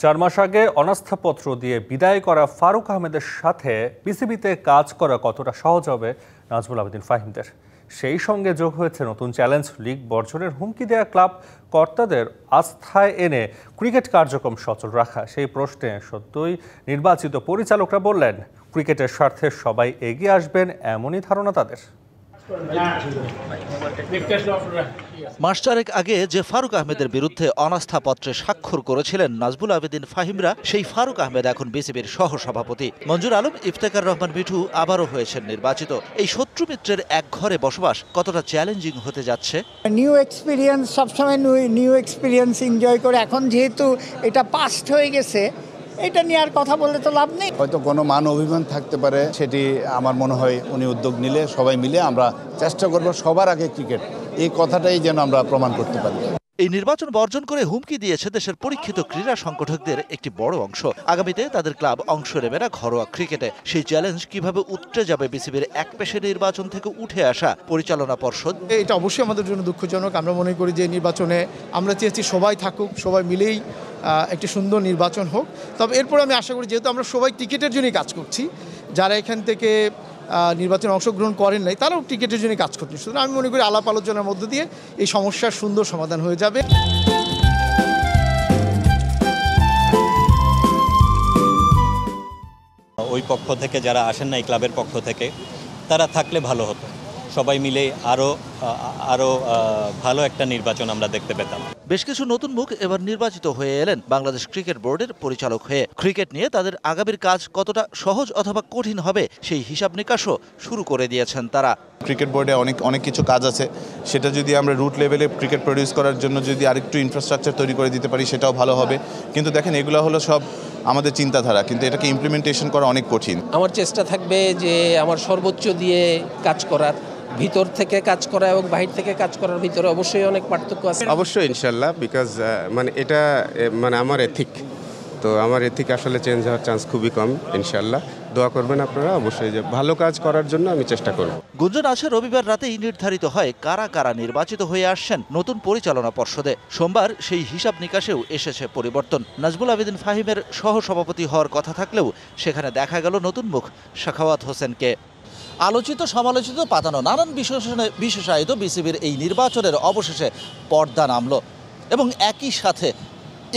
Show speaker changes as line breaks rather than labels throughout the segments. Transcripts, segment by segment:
4 মাস আগে অনাস্থাপত্র দিয়ে বিদায় করা ফারুক আহমেদের সাথে বিসিবিতে কাজ করা কতটা সহজ হবে নাজমুল আবেদিন ফাহিমদের। সেই সঙ্গে যোগ হয়েছে নতুন চ্যালেঞ্জ, লিগ বর্জনের হুমকি দেয়া ক্লাব কর্তাদের আস্থায় এনে ক্রিকেট কার্যক্রম সচল রাখা। সেই প্রশ্নে সত্যই নির্বাচিত পরিচালকরা বললেন, ক্রিকেটের স্বার্থে সবাই এগিয়ে আসবেন এমনই ধারণা তাদের।
মাস চারেক আগে যে ফারুক আহমেদের বিরুদ্ধে অনাস্থাপত্রে স্বাক্ষর করেছিলেন নাজমুল আবেদিন ফাহিমরা, সেই ফারুক আহমেদ এখন বিসিবির সহসভাপতি। মঞ্জুর আলম, ইফতেখার রহমান মিঠু আবারও হয়েছেন নির্বাচিত। এই শত্রু মিত্রের এক ঘরে বসবাস কতটা চ্যালেঞ্জিং হতে যাচ্ছে?
নিউ এক্সপিরিয়েন্স, সবসময় নিউ এক্সপিরিয়েন্স এনজয় করে, এখন যেহেতু এটা পাস্ট হয়ে গেছে, এটা নিয়ে আর কথা বললে তো লাভ নেই।
হয়তো কোনো মান অভিমান থাকতে পারে, সেটি আমার মনে হয় উনি উদ্যোগ নিলে সবাই মিলে আমরা চেষ্টা করব সবার আগে ক্রিকেট, এই কথাটাই যেন আমরা প্রমাণ করতে পারি।
এই নির্বাচন বর্জন করে হুমকি দিয়েছে দেশের পরীক্ষিত ক্রীড়া সংগঠকদের একটি বড় অংশ। আগামীতে তাদের ক্লাব অংশ নেবে না ঘরোয়া ক্রিকেটে। সেই চ্যালেঞ্জ কিভাবে উতরে যাবে বিসিবির একপেশে নির্বাচন থেকে উঠে আসা পরিচালনা পর্ষদ?
এটা অবশ্যই আমাদের জন্য দুঃখজনক। আমরা মনে করি যে নির্বাচনে আমরা চেয়েছি সবাই থাকুক, সবাই মিলেই একটি সুন্দর নির্বাচন হোক। তবে এরপর আমি আশা করি, যেহেতু আমরা সবাই টিকিটের জন্যই কাজ করছি, যারা এখান থেকে নির্বাচনে অংশগ্রহণ করেন নাই তারাও টিকিটের জন্য কাজ করতে। সুতরাং আমি মনে করি আলাপ আলোচনার মধ্য দিয়ে এই সমস্যার সুন্দর সমাধান হয়ে যাবে।
ওই পক্ষ থেকে যারা আসেন নাই, ক্লাবের পক্ষ থেকে, তারা থাকলে ভালো হতো। সবাই মিলে আরো ভালো একটা নির্বাচন আমরা দেখতে পেতাম।
বেশ কিছু নতুন মুখ এবার নির্বাচিত হয়ে এলেন বাংলাদেশ ক্রিকেট বোর্ডের পরিচালক হয়ে। ক্রিকেট নিয়ে তাদের আগামীর কাজ কতটা সহজ অথবা কঠিন হবে, সেই হিসাব নিকাশও শুরু করে দিয়েছেন তারা।
ক্রিকেট বোর্ডে অনেক কিছু কাজ আছে, সেটা যদি আমরা রুট লেভেলে ক্রিকেট প্রডিউস করার জন্য যদি আরেকটু ইনফ্রাস্ট্রাকচার তৈরি করে দিতে পারি, সেটাও ভালো হবে। কিন্তু দেখেন, এগুলো হলো সব আমাদের চিন্তাধারা, কিন্তু এটাকে ইমপ্লিমেন্টেশন করা অনেক কঠিন।
আমার চেষ্টা থাকবে যে আমার সর্বোচ্চ দিয়ে কাজ করার, ভিতর থেকে কাজ করা এবং বাহির থেকে কাজ করার ভিতরে অবশ্যই অনেক পার্থক্য আছে।
অবশ্যই ইনশাল্লাহ, বিকজ এটা আমার এথিক, তো আমার এথিক আসলে চেঞ্জ হওয়ার চান্স খুবই কম। ইনশাল্লাহ দোয়া করবেন আপনারা, অবশ্যই যে ভালো কাজ করার জন্য আমি চেষ্টা করব।
গুঞ্জন আছে রবিবার রাতেই নির্ধারিত হয় কারা কারা নির্বাচিত হয়ে আসছেন নতুন পরিচালনা পর্ষদে। সোমবার সেই হিসাব নিকাশেও এসেছে পরিবর্তন। নাজমুল আবেদিন ফাহিমের সহসভাপতি হওয়ার কথা থাকলেও সেখানে দেখা গেল নতুন মুখ সাখাওয়াত হোসেনকে। আলোচিত সমালোচিত পাতানো নানান বিশেষায়িত বিসিবির এই নির্বাচনের অবশেষে পর্দা নামল এবং একই সাথে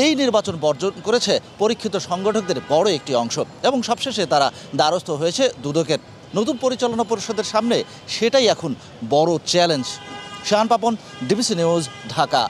এই নির্বাচন বর্জন করেছে পরীক্ষিত সংগঠকদের বড় একটি অংশ এবং সবশেষে তারা দ্বারস্থ হয়েছে দুদকের। নতুন পরিচালনা পরিষদের সামনে সেটাই এখন বড় challenge. Shahan Papon, DBC news, Dhaka.